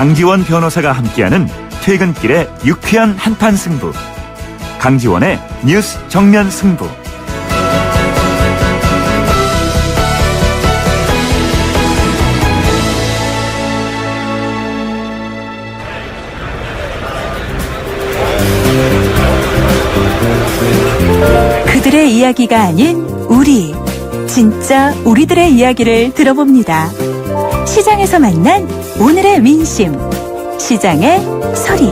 강지원 변호사가 함께하는 퇴근길의 유쾌한 한판 승부. 강지원의 뉴스 정면 승부. 그들의 이야기가 아닌 우리, 진짜 우리들의 이야기를 들어봅니다. 시장에서 만난 오늘의 민심, 시장의 소리.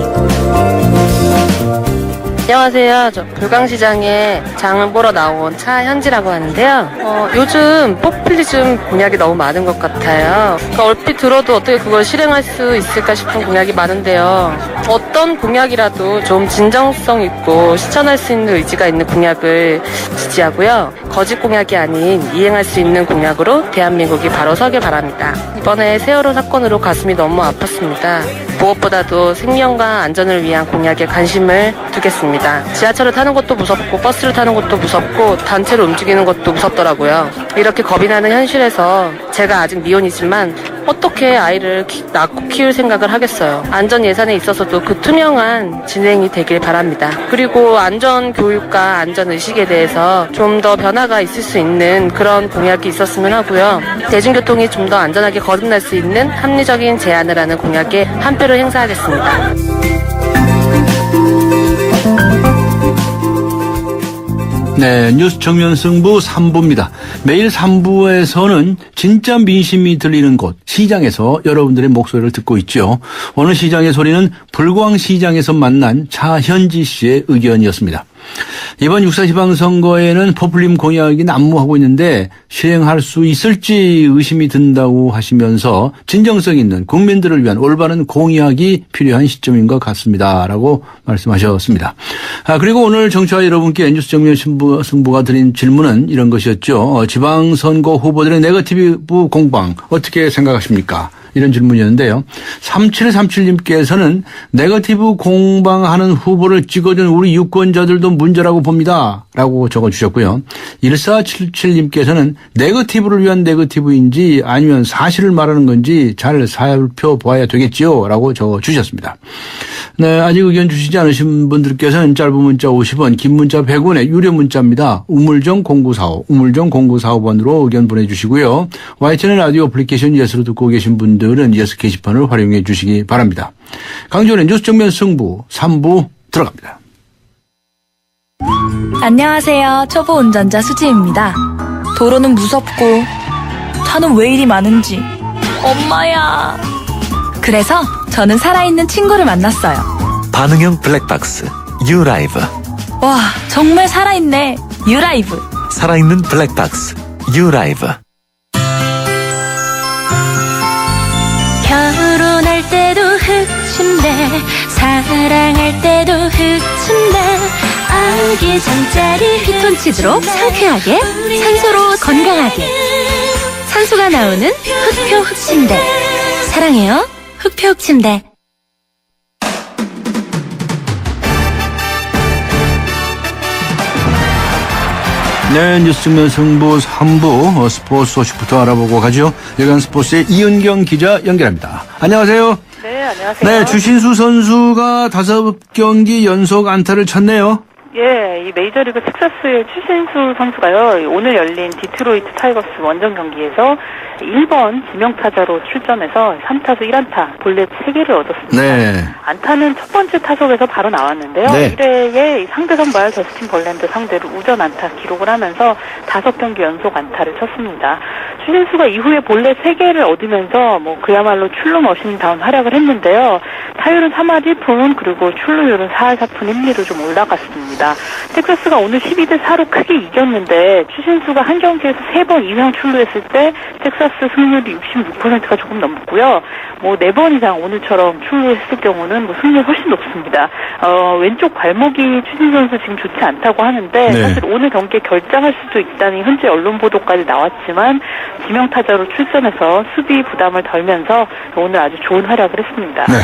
안녕하세요. 저 불광시장에 장을 보러 나온 차현지라고 하는데요. 요즘 포퓰리즘 공약이 너무 많은 것 같아요. 그러니까 얼핏 들어도 어떻게 그걸 실행할 수 있을까 싶은 공약이 많은데요. 어떤 공약이라도 좀 진정성 있고 실천할 수 있는 의지가 있는 공약을 지지하고요. 거짓 공약이 아닌 이행할 수 있는 공약으로 대한민국이 바로 서길 바랍니다. 이번에 세월호 사건으로 가슴이 너무 아팠습니다. 무엇보다도 생명과 안전을 위한 공약에 관심을 두겠습니다. 지하철을 타는 것도 무섭고 버스를 타는 것도 무섭고 단체로 움직이는 것도 무섭더라고요. 이렇게 겁이 나는 현실에서 제가 아직 미혼이지만 어떻게 아이를 낳고 키울 생각을 하겠어요. 안전 예산에 있어서도 그 투명한 진행이 되길 바랍니다. 그리고 안전 교육과 안전 의식에 대해서 좀 더 변화가 있을 수 있는 그런 공약이 있었으면 하고요. 대중교통이 좀 더 안전하게 거듭날 수 있는 합리적인 제안을 하는 공약에 한 표를 행사하겠습니다. 네, 뉴스 정면 승부 3부입니다. 매일 3부에서는 진짜 민심이 들리는 곳, 시장에서 여러분들의 목소리를 듣고 있죠. 오늘 시장의 소리는 불광시장에서 만난 차현지 씨의 의견이었습니다. 이번 6.4 지방선거에는 포퓰리즘 공약이 난무하고 있는데 실행할 수 있을지 의심이 든다고 하시면서 진정성 있는 국민들을 위한 올바른 공약이 필요한 시점인 것 같습니다. 라고 말씀하셨습니다. 그리고 오늘 청취자 여러분께 뉴스 정면 승부가 드린 질문은 이런 것이었죠. 지방선거 후보들의 네거티브 공방 어떻게 생각하십니까? 이런 질문이었는데요. 3737님께서는 네거티브 공방하는 후보를 찍어준 우리 유권자들도 문제라고 봅니다. 라고 적어주셨고요. 1477님께서는 네거티브를 위한 네거티브인지 아니면 사실을 말하는 건지 잘 살펴보아야 되겠지요. 라고 적어주셨습니다. 네, 아직 의견 주시지 않으신 분들께서는 짧은 문자 50원, 긴 문자 100원의 유료 문자입니다. 우물정 0945, 우물정 0945번으로 의견 보내주시고요. YTN 라디오 애플리케이션 예스로 듣고 계신 분들은 예스 게시판을 활용해 주시기 바랍니다. 강지원의 뉴스 정면 승부 3부 들어갑니다. 안녕하세요. 초보 운전자 수지입니다. 도로는 무섭고 차는 왜 이리 많은지 엄마야. 그래서 저는 살아있는 친구를 만났어요. 반응형 블랙박스 유라이브. 와, 정말 살아있네. 유라이브. 살아있는 블랙박스 유라이브. 결혼할 때도 흑침대, 사랑할 때도 흑침대, 아기 잠자리 피톤치드로 상쾌하게, 산소로 건강하게. 산소가 나오는 흑표 흑침대. 사랑해요, 흑표 흑침대. 네, 뉴스 정면 승부 3부 스포츠 소식부터 알아보고 가죠. 일간 스포츠의 이은경 기자 연결합니다. 안녕하세요. 네, 안녕하세요. 네, 주신수 선수가 5경기 연속 안타를 쳤네요. 예, 이 메이저리그 텍사스의 추신수 선수가요, 오늘 열린 디트로이트 타이거스 원정 경기에서 1번 지명타자로 출전해서 3타수 1안타, 볼넷 3개를 얻었습니다. 네. 안타는 첫 번째 타석에서 바로 나왔는데요. 네. 1회에 상대 선발 저스틴 벌랜드 상대로 우전 안타 기록을 하면서 5경기 연속 안타를 쳤습니다. 추신수가 이후에 볼넷 3개를 얻으면서 그야말로 출루머신다운 활약을 했는데요. 타율은 3할 1푼, 그리고 출루율은 4할 4푼 1리로 좀 올라갔습니다. 텍사스가 오늘 12대4로 크게 이겼는데 추신수가 한 경기에서 3번 이상 출루했을 때 텍사스 승률이 66%가 조금 넘고요. 4번 이상 오늘처럼 출루했을 경우는 승률이 훨씬 높습니다. 왼쪽 발목이 추신수 선수 지금 좋지 않다고 하는데 네. 사실 오늘 경기에 결장할 수도 있다는 현재 언론 보도까지 나왔지만 지명타자로 출전해서 수비 부담을 덜면서 오늘 아주 좋은 활약을 했습니다. 네.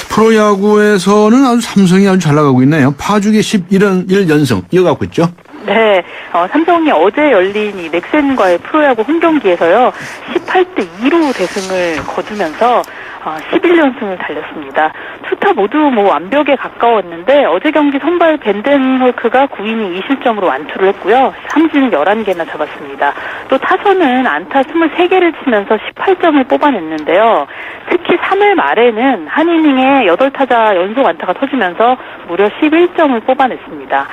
프로야구에서는 아주 삼성이 아주 잘 나가고 있네요. 파죽의 11연승 이어가고 있죠. 네, 삼성이 어제 열린 이 넥센과의 프로야구 홈경기에서요, 18대2로 대승을 거두면서 11연승을 달렸습니다. 투타 모두 뭐 완벽에 가까웠는데 어제 경기 선발 벤덴홀크가 9이닝 2실점으로 완투를 했고요. 삼진은 11개나 잡았습니다. 또 타선은 안타 23개를 치면서 18점을 뽑아냈는데요. 특히 3회 말에는 한 이닝에 8타자 연속 안타가 터지면서 무려 11점을 뽑아냈습니다.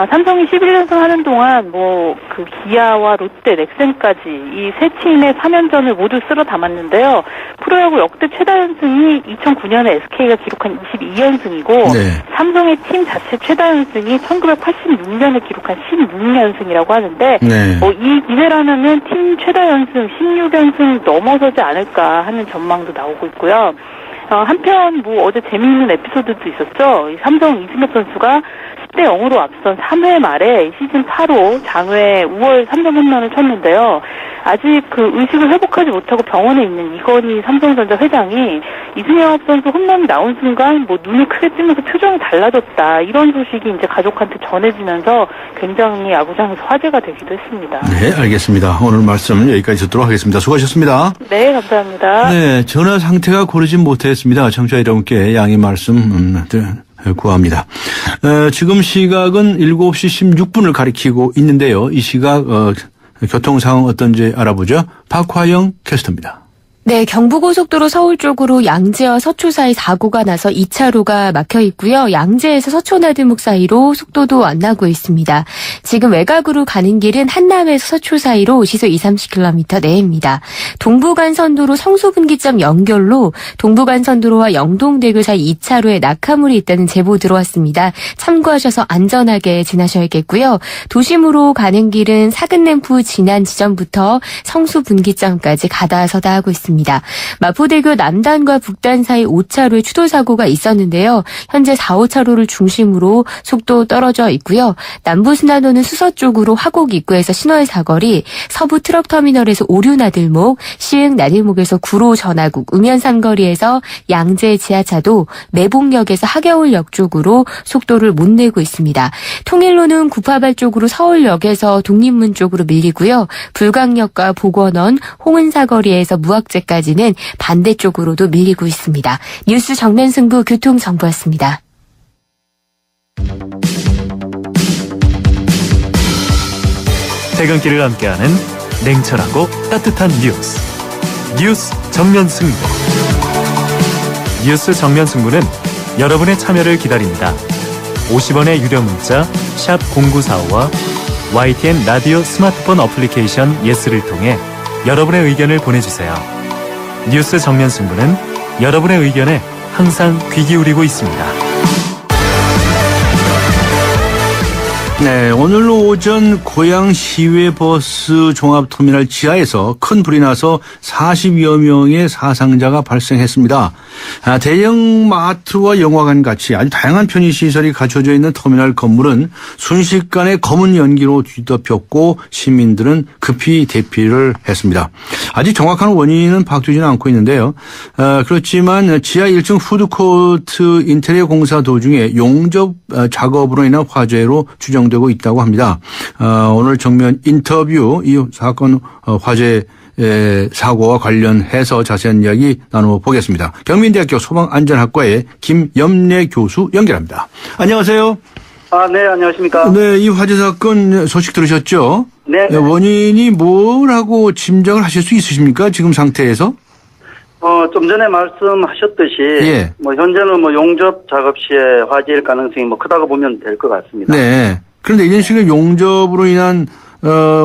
삼성이 11연승 하는 동안 그 기아와 롯데, 넥센까지 이 세 팀의 3연전을 모두 쓸어 담았는데요. 프로야구 역대 최다 연승이 2009년에 SK가 기록한 22연승이고 네. 삼성의 팀 자체 최다 연승이 1986년에 기록한 16연승이라고 하는데 네. 이 기세라면은 팀 최다 연승 16연승 넘어서지 않을까 하는 전망도 나오고 있고요. 한편 어제 재미있는 에피소드도 있었죠. 이 삼성 이승엽 선수가 10대 0으로 앞선 3회 말에 시즌 8호 장외 5월 3점 홈런을 쳤는데요. 아직 그 의식을 회복하지 못하고 병원에 있는 이건희 삼성전자 회장이 이승엽 선수 홈런이 나온 순간 눈이 크게 뜨면서 표정이 달라졌다. 이런 소식이 이제 가족한테 전해지면서 굉장히 야구장에서 화제가 되기도 했습니다. 네, 알겠습니다. 오늘 말씀 여기까지 듣도록 하겠습니다. 수고하셨습니다. 네, 감사합니다. 네, 전화 상태가 고르진 못했습니다. 청취자 여러분께 양해 말씀 구합니다. 지금 시각은 7시 16분을 가리키고 있는데요. 이 시각 교통 상황 어떤지 알아보죠. 박화영 캐스터입니다. 네, 경부고속도로 서울 쪽으로 양재와 서초 사이 사고가 나서 2차로가 막혀 있고요. 양재에서 서초나들목 사이로 속도도 안 나고 있습니다. 지금 외곽으로 가는 길은 한남에서 서초 사이로 시속 20-30km 내입니다. 동부간선도로 성수분기점 연결로 동부간선도로와 영동대교 사이 2차로에 낙하물이 있다는 제보 들어왔습니다. 참고하셔서 안전하게 지나셔야겠고요. 도심으로 가는 길은 사근램프 지난 지점부터 성수분기점까지 가다서다 하고 있습니다. 마포대교 남단과 북단 사이 5차로에 추돌사고가 있었는데요. 현재 4, 5차로를 중심으로 속도 떨어져 있고요. 남부순환로는 수서 쪽으로 화곡 입구에서 신월 사거리, 서부 트럭터미널에서 오류나들목, 시흥나들목에서 구로 전화국, 음연삼거리에서 양재 지하차도, 매봉역에서 하겨울역 쪽으로 속도를 못 내고 있습니다. 통일로는 구파발 쪽으로 서울역에서 독립문 쪽으로 밀리고요. 불광역과 복원원, 홍은사거리에서 무학재 까지는 반대쪽으로도 밀리고 있습니다. 뉴스 정면승부 교통정보였습니다. 퇴근길을 함께하는 냉철하고 따뜻한 뉴스 정면승부. 뉴스 정면승부는 여러분의 참여를 기다립니다. 50원의 유료 문자 샵 0945와 YTN 라디오 스마트폰 어플리케이션 예스를 통해 여러분의 의견을 보내주세요. 뉴스 정면 승부는 여러분의 의견에 항상 귀 기울이고 있습니다. 네, 오늘 오전 고양 시외버스 종합터미널 지하에서 큰 불이 나서 40여 명의 사상자가 발생했습니다. 대형 마트와 영화관 같이 아주 다양한 편의시설이 갖춰져 있는 터미널 건물은 순식간에 검은 연기로 뒤덮였고 시민들은 급히 대피를 했습니다. 아직 정확한 원인은 파악되지는 않고 있는데요. 그렇지만 지하 1층 푸드코트 인테리어 공사 도중에 용접 작업으로 인한 화재로 추정되고 있다고 합니다. 오늘 정면 인터뷰 이 사건 화재 사고와 관련해서 자세한 이야기 나눠보겠습니다. 경민대학교 소방안전학과의 김염래 교수 연결합니다. 안녕하세요. 네, 안녕하십니까. 네, 이 화재 사건 소식 들으셨죠? 네. 원인이 뭐라고 짐작을 하실 수 있으십니까? 지금 상태에서? 좀 전에 말씀하셨듯이, 예. 현재는 용접 작업 시에 화재일 가능성이 크다고 보면 될 것 같습니다. 네. 그런데 이런 식의 용접으로 인한,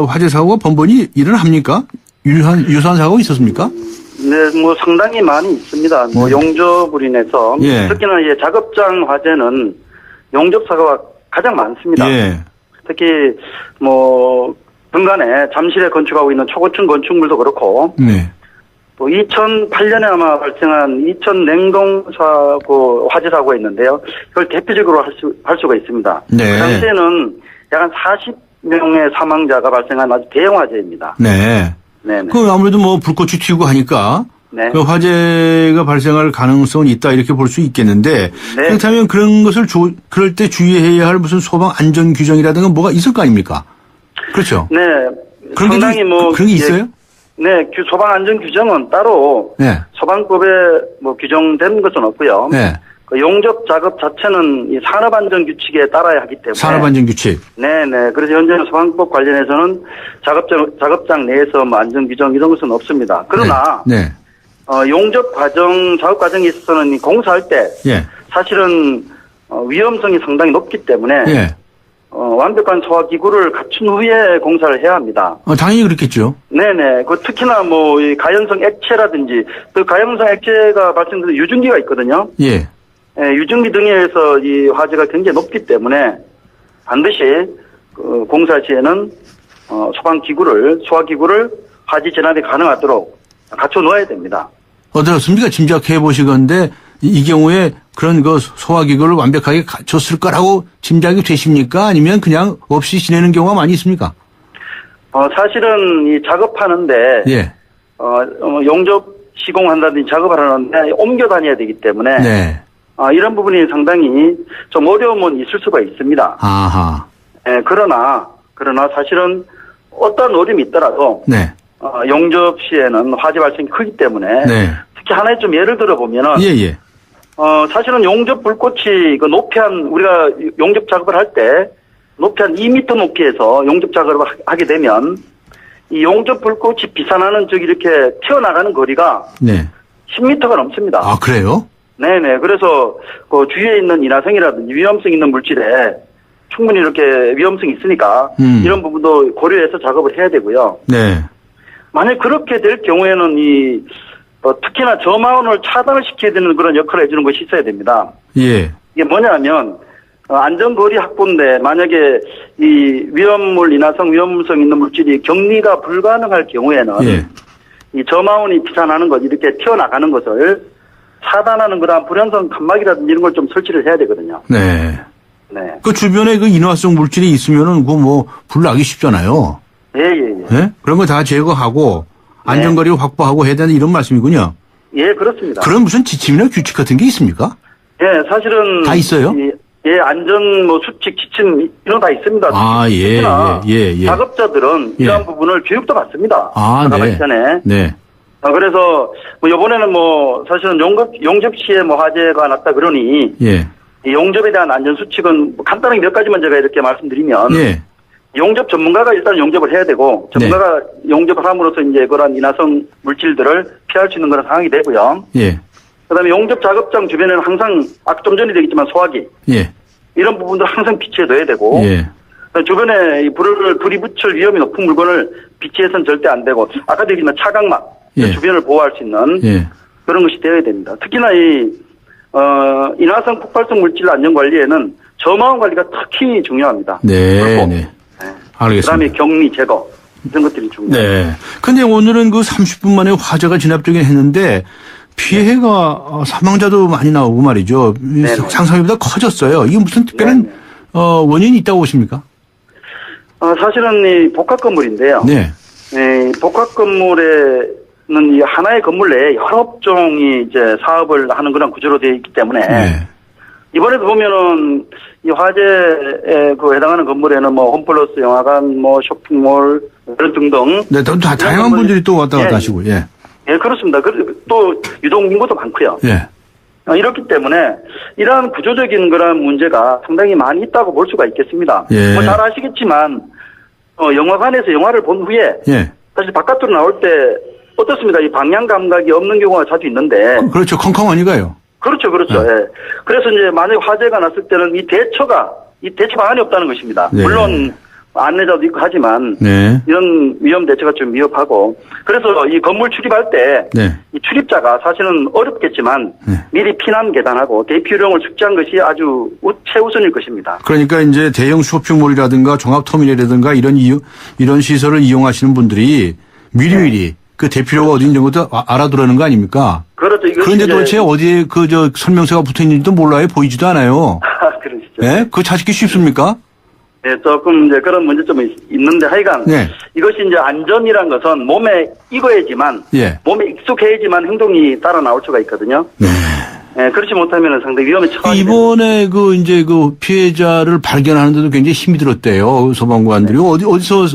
화재 사고가 번번이 일어납니까? 유사한 사고가 있었습니까? 네, 상당히 많이 있습니다. 용접으로 인해서. 예. 특히나 이제 작업장 화재는 용접 사고가 가장 많습니다. 예. 특히, 등간에 잠실에 건축하고 있는 초고층 건축물도 그렇고. 네. 또 2008년에 아마 발생한 이천 냉동 사고, 화재 사고가 있는데요. 그걸 대표적으로 할 수가 있습니다. 네. 그 당시에는 약 한 40명의 사망자가 발생한 아주 대형 화재입니다. 네. 네네. 그 아무래도 불꽃이 튀고 하니까. 네. 그 화재가 발생할 가능성이 있다 이렇게 볼 수 있겠는데. 네. 그렇다면 그런 것을 그럴 때 주의해야 할 무슨 소방 안전 규정이라든가 뭐가 있을 거 아닙니까? 그렇죠. 네. 그런 게 상당히 그런 게 있어요? 네, 소방 안전 규정은 따로 네. 소방법에 뭐 규정된 것은 없고요. 네. 그 용접 작업 자체는 이 산업안전규칙에 따라야 하기 때문에. 산업안전규칙. 네네. 그래서 현재 소방법 관련해서는 작업장 내에서 뭐 안전규정 이런 것은 없습니다. 그러나 네. 네. 용접 과정, 작업 과정에 있어서는 이 공사할 때 예. 사실은 위험성이 상당히 높기 때문에 예. 완벽한 소화 기구를 갖춘 후에 공사를 해야 합니다. 당연히 그렇겠죠. 네네. 그 특히나 뭐 이 가연성 액체라든지 그 가연성 액체가 발생되는 유증기가 있거든요. 예. 예, 유증기 등에 의해서 이 화재가 굉장히 높기 때문에 반드시 그 공사 시에는 소화 기구를 화재 진압이 가능하도록 갖춰 놓아야 됩니다. 어떻습니까? 짐작해 보시건데 이 경우에 그런 그 소화기구를 완벽하게 갖췄을 거라고 짐작이 되십니까? 아니면 그냥 없이 지내는 경우가 많이 있습니까? 사실은 이 작업하는데 예. 용접 시공한다든지 작업을 하는데 옮겨 다녀야 되기 때문에 네. 이런 부분이 상당히 좀 어려움은 있을 수가 있습니다. 아하. 예, 그러나 사실은 어떤 어려움이 있더라도 네. 용접 시에는 화재 발생이 크기 때문에 네. 특히 하나의 좀 예를 들어보면은 예. 사실은 용접 불꽃이 그 높이 한 우리가 용접 작업을 할 때 높이 한 2m 높이에서 용접 작업을 하게 되면 이 용접 불꽃이 비산하는 즉 이렇게 튀어나가는 거리가 네. 10m가 넘습니다. 아, 그래요? 네네. 그래서 그 주위에 있는 인화성이라든지 위험성 있는 물질에 충분히 이렇게 위험성이 있으니까 이런 부분도 고려해서 작업을 해야 되고요. 네. 만약 그렇게 될 경우에는 특히나 저마운을 차단을 시켜야 되는 그런 역할을 해주는 것이 있어야 됩니다. 예. 이게 뭐냐면 안전거리 확보인데 만약에 이 위험물, 인화성, 위험성 있는 물질이 격리가 불가능할 경우에는 예. 이 저마운이 비산하는 것, 이렇게 튀어나가는 것을 차단하는 그런 불연성 칸막이라든지 이런 걸 좀 설치를 해야 되거든요. 네. 네. 그 주변에 그 인화성 물질이 있으면은 그 뭐 불 나기 쉽잖아요. 예. 예? 그런 거 다 제거하고 안전거리 확보하고 해야 되는 이런 말씀이군요. 예, 그렇습니다. 그런 무슨 지침이나 규칙 같은 게 있습니까? 예, 사실은 다 있어요? 예, 안전 뭐 수칙, 지침 이런 거 다 있습니다. 아, 예. 작업자들은 예. 이러한 부분을 교육도 받습니다. 아, 작업하기 네. 전에. 네. 그래서 뭐 이번에는 뭐 사실은 용접 시에 뭐 화재가 났다 그러니 예. 이 용접에 대한 안전 수칙은 뭐 간단하게 몇 가지만 제가 이렇게 말씀드리면 예. 용접 전문가가 일단 용접을 해야 되고 전문가가 용접을 함으로써 이제 그런 인화성 물질들을 피할 수 있는 그런 상황이 되고요. 예. 그다음에 용접 작업장 주변에는 항상 아까 좀 전에 얘기했지만 소화기 예. 이런 부분들 항상 비치해 둬야 되고 예. 주변에 이 불이 붙을 위험이 높은 물건을 비치해서는 절대 안 되고 아까도 얘기했지만 차각막 예. 주변을 보호할 수 있는 예. 그런 것이 되어야 됩니다. 특히나 인화성 폭발성 물질 안전 관리에는 저마운 관리가 특히 중요합니다. 네. 네. 알겠습니다. 그다음에 격리 제거 이런 것들이 중요합니다. 네. 근데 오늘은 그 30분 만에 화재가 진압되긴 했는데 피해가 사망자도 많이 나오고 말이죠. 상상보다 커졌어요. 이게 무슨 특별한 원인이 있다고 보십니까? 사실은 이 복합 건물인데요. 네. 복합 건물에는 이 하나의 건물 내에 여러 업종이 이제 사업을 하는 그런 구조로 되어 있기 때문에 이번에도 보면은 이 화재에 그 해당하는 건물에는 뭐 홈플러스 영화관, 뭐 쇼핑몰 이런 등등. 네, 또 다양한 분들이 또 왔다 갔다 하시고, 예. 예, 그렇습니다. 또 유동 인구도 많고요. 예. 이렇기 때문에 이러한 구조적인 그런 문제가 상당히 많이 있다고 볼 수가 있겠습니다. 예. 뭐 잘 아시겠지만 영화관에서 영화를 본 후에 예. 사실 바깥으로 나올 때 어떻습니까? 이 방향 감각이 없는 경우가 자주 있는데. 그렇죠. 컹컹하니까요. 그렇죠. 예. 그래서 이제 만약 화재가 났을 때는 이 대처 방안이 없다는 것입니다. 네. 물론 안내자도 있고 하지만 네. 이런 위험 대처가 좀 위협하고 그래서 이 건물 출입할 때 이 출입자가 사실은 어렵겠지만 미리 피난 계단하고 대피 요령을 숙지한 것이 아주 최우선일 것입니다. 그러니까 이제 대형 쇼핑몰이라든가 종합터미널이라든가 이런 시설을 이용하시는 분들이 미리미리 그 대피로가 어디 있는 것도 알아두라는 거 아닙니까? 그렇죠. 그런데 도대체 어디에 설명서가 붙어 있는지도 몰라요. 보이지도 않아요. 그러시죠. 예? 그거 찾기 쉽습니까? 네, 조금 이제 그런 문제점이 있는데 하여간 이것이 이제 안전이란 것은 몸에 익어야지만 몸에 익숙해야지만 행동이 따라 나올 수가 있거든요. 네. 예, 그렇지 못하면 상당히 위험에 처하게 됩니다. 이번에 이제 피해자를 발견하는데도 굉장히 힘이 들었대요. 소방관들이. 어디서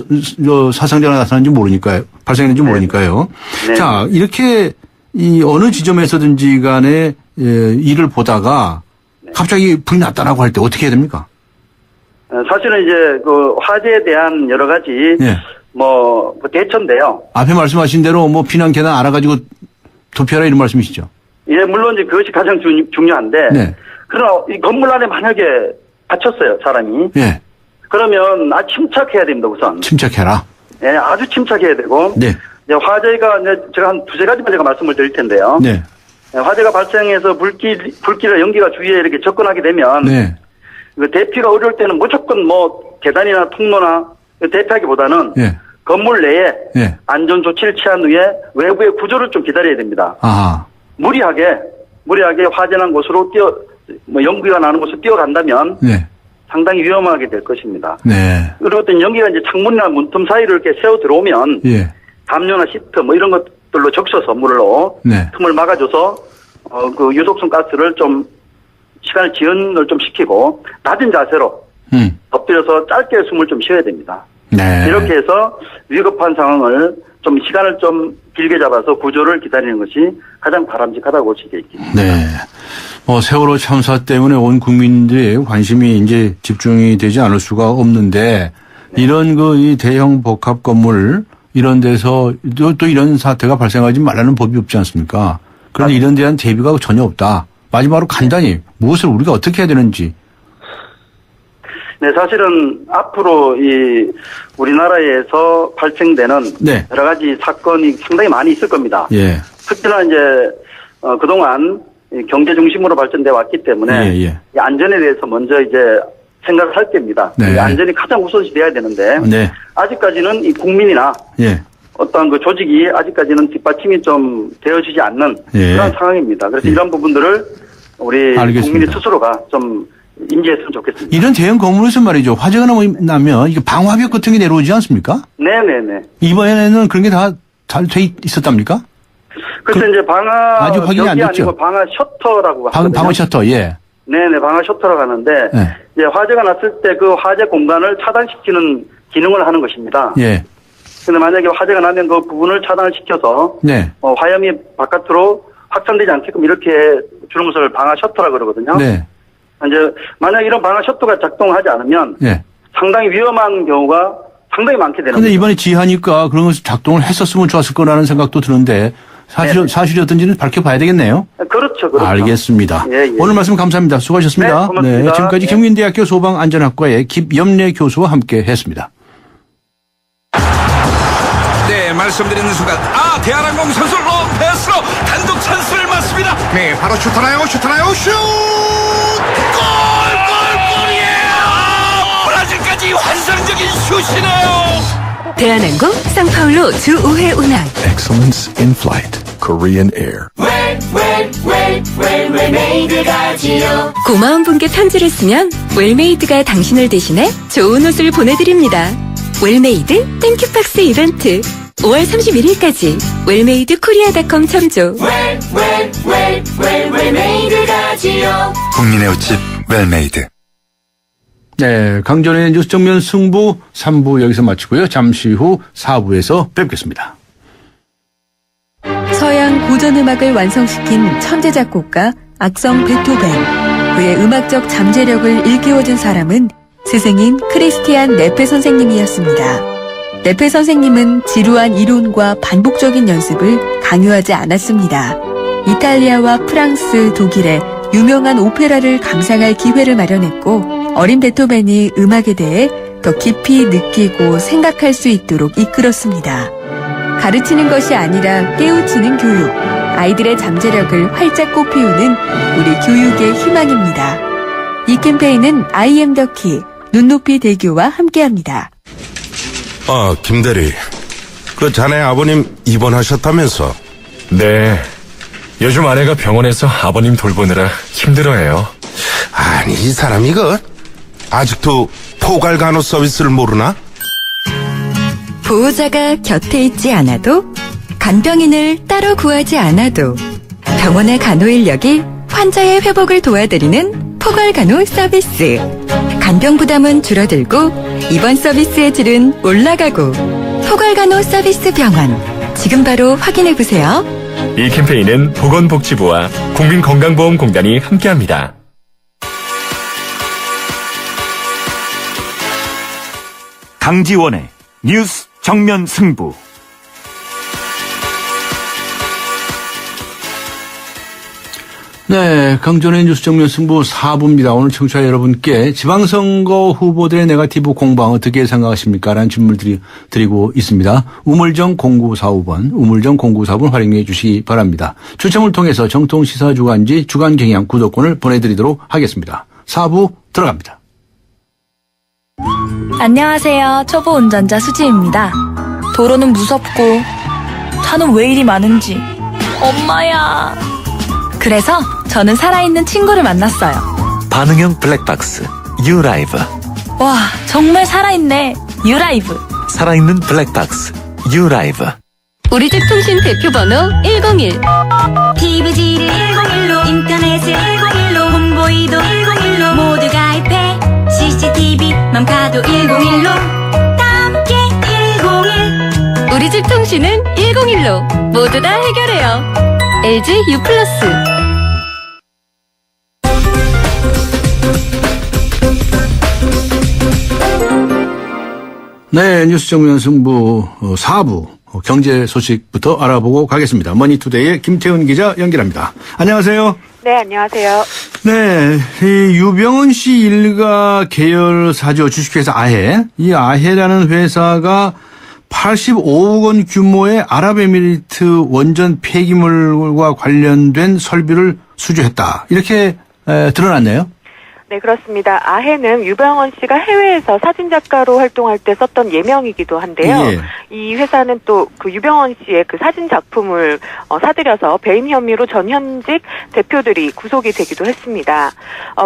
사상자가 나타났는지 모르니까요. 발생했는지 모르니까요. 네. 자, 이렇게 어느 지점에서든지 간에 일을 보다가 갑자기 불이 났다라고 할 때 어떻게 해야 됩니까? 사실은 이제 화재에 대한 여러 가지 예. 대처인데요. 앞에 말씀하신 대로 피난 계단 알아가지고 도피하라 이런 말씀이시죠? 예, 물론 이제 그것이 가장 중요한데. 네. 그러나 이 건물 안에 만약에 갇혔어요, 사람이. 예. 그러면 침착해야 됩니다, 우선. 침착해라. 예, 아주 침착해야 되고. 네. 이제 화재가 제가 한 두세 가지만 제가 말씀을 드릴 텐데요. 네. 예, 화재가 발생해서 불길이나 연기가 주위에 이렇게 접근하게 되면. 네. 대피가 어려울 때는 무조건 계단이나 통로나 대피하기보다는. 예. 건물 내에. 예. 안전 조치를 취한 후에 외부의 구조를 좀 기다려야 됩니다. 아하. 무리하게 화재난 곳으로 연기가 나는 곳으로 뛰어간다면. 네. 상당히 위험하게 될 것입니다. 네. 그리고 또 연기가 이제 창문이나 문틈 사이를 이렇게 세워 들어오면. 예. 담요나 시트 이런 것들로 적셔서 물로. 네. 틈을 막아줘서, 유독성 가스를 좀, 시간을 지연을 좀 시키고, 낮은 자세로. 엎드려서 짧게 숨을 좀 쉬어야 됩니다. 네. 이렇게 해서 위급한 상황을 좀 시간을 좀 길게 잡아서 구조를 기다리는 것이 가장 바람직하다고 볼 수 있겠습니다. 네. 세월호 참사 때문에 온 국민들의 관심이 이제 집중이 되지 않을 수가 없는데, 이런 이 대형 복합 건물, 이런 데서 또 이런 사태가 발생하지 말라는 법이 없지 않습니까? 그런데 이런 데 대한 대비가 전혀 없다. 마지막으로 간단히 무엇을 우리가 어떻게 해야 되는지. 네, 사실은 앞으로 우리나라에서 발생되는. 네. 여러 가지 사건이 상당히 많이 있을 겁니다. 예. 특히나 이제, 그동안 경제 중심으로 발전돼 왔기 때문에. 예, 예. 이 안전에 대해서 먼저 이제 생각을 할 때입니다. 네. 이 안전이 가장 우선시 돼야 되는데. 네. 아직까지는 이 국민이나. 예. 어떤 조직이 아직까지는 뒷받침이 좀 되어지지 않는. 예. 그런 상황입니다. 그래서 이런 부분들을 우리 알겠습니다. 국민이 스스로가 좀 인지했으면 좋겠습니다. 이런 대형 건물에서 말이죠. 화재가 나면 이게 방화벽 같은 게 내려오지 않습니까? 네네네. 이번에는 그런 게 다 잘 돼 있었답니까? 그래서 이제 아직 확인이 안 됐죠? 아니고 방화 셔터라고 하거든요. 방화 셔터, 예. 네네, 방화 셔터라고 하는데. 네. 이제 화재가 났을 때 그 화재 공간을 차단시키는 기능을 하는 것입니다. 예. 근데 만약에 화재가 나면 그 부분을 차단을 시켜서. 네. 화염이 바깥으로 확산되지 않게끔 이렇게 주는 것을 방화 셔터라고 그러거든요. 네. 이제 만약 이런 방화 셔터가 작동하지 않으면. 예. 상당히 위험한 경우가 상당히 많게 되는 근데 거죠. 이번에 지하니까 그런 것을 작동을 했었으면 좋았을 거라는 생각도 드는데 사실이 어떤지는 밝혀봐야 되겠네요. 그렇죠. 알겠습니다. 예. 오늘 말씀 감사합니다. 수고하셨습니다. 네, 고맙습니다. 지금까지 예. 경민대학교 소방안전학과의 김염래 교수와 함께 했습니다. 네, 말씀드리는 순간 대한항공 선수 로페스로 단독 찬스를 맞습니다. 네, 바로 슈터나요 슛! 골이에요! 브라질까지 환상적인 슛이네요. 대한항공 상파울로 주 5회 운항. Excellence in flight. Korean Air. 고마운 분께 편지를 쓰면 웰메이드가 당신을 대신해 좋은 옷을 보내드립니다. 웰메이드 땡큐박스 이벤트 5월 31일까지 웰메이드 코리아닷컴 첨조. 국민의 옷집 웰메이드. 네, 강전의 뉴스 정면 승부 3부 여기서 마치고요. 잠시 후 4부에서 뵙겠습니다. 서양 고전음악을 완성시킨 천재 작곡가 악성 베토벤. 그의 음악적 잠재력을 일깨워준 사람은 스승인 크리스티안 네페 선생님이었습니다. 네페 선생님은 지루한 이론과 반복적인 연습을 강요하지 않았습니다. 이탈리아와 프랑스, 독일의 유명한 오페라를 감상할 기회를 마련했고 어린 베토벤이 음악에 대해 더 깊이 느끼고 생각할 수 있도록 이끌었습니다. 가르치는 것이 아니라 깨우치는 교육, 아이들의 잠재력을 활짝 꽃피우는 우리 교육의 희망입니다. 이 캠페인은 I am the key, 눈높이 대교와 함께합니다. 김대리. 자네 아버님 입원하셨다면서? 네. 요즘 아내가 병원에서 아버님 돌보느라 힘들어해요. 아니, 이 사람이 아직도 포괄 간호 서비스를 모르나? 보호자가 곁에 있지 않아도, 간병인을 따로 구하지 않아도 병원의 간호 인력이 환자의 회복을 도와드리는 포괄간호 서비스. 간병 부담은 줄어들고 입원 서비스의 질은 올라가고. 포괄간호 서비스 병원. 지금 바로 확인해보세요. 이 캠페인은 보건복지부와 국민건강보험공단이 함께합니다. 강지원의 뉴스 정면 승부. 네, 강전의 뉴스 정면 승부 4부입니다. 오늘 청취자 여러분께 지방선거 후보들의 네거티브 공방 어떻게 생각하십니까? 라는 질문을 드리고 있습니다. 우물정 0945번, 우물정 0945번 활용해 주시기 바랍니다. 추첨을 통해서 정통시사주간지 주간경향 구독권을 보내드리도록 하겠습니다. 4부 들어갑니다. 안녕하세요. 초보 운전자 수지입니다. 도로는 무섭고 차는 왜 이리 많은지. 엄마야. 그래서 저는 살아있는 친구를 만났어요. 반응형 블랙박스 유라이브. 와, 정말 살아있네. 유라이브. 살아있는 블랙박스 유라이브. 우리 집 통신 대표 번호 101. TV지를 101로, 인터넷을 101로, 홈보이도 101로, 모두 가입해. CCTV만 봐도 101로. 함께 101. 우리 집 통신은 101로. 모두 다 해결해요. LG U+. 네, 뉴스 정면 승부 4부 경제 소식부터 알아보고 가겠습니다. 머니투데이의 김태훈 기자 연결합니다. 안녕하세요. 네, 안녕하세요. 네, 이 유병헌 씨 일가 계열사죠. 주식회사 아해. 이 아해라는 회사가 85억 원 규모의 아랍에미리트 원전 폐기물과 관련된 설비를 수주했다. 이렇게 드러났네요. 네, 그렇습니다. 아해는 유병헌 씨가 해외에서 사진작가로 활동할 때 썼던 예명이기도 한데요. 예. 이 회사는 또 그 유병헌 씨의 그 사진 작품을 사들여서 배임 혐의로 전현직 대표들이 구속이 되기도 했습니다.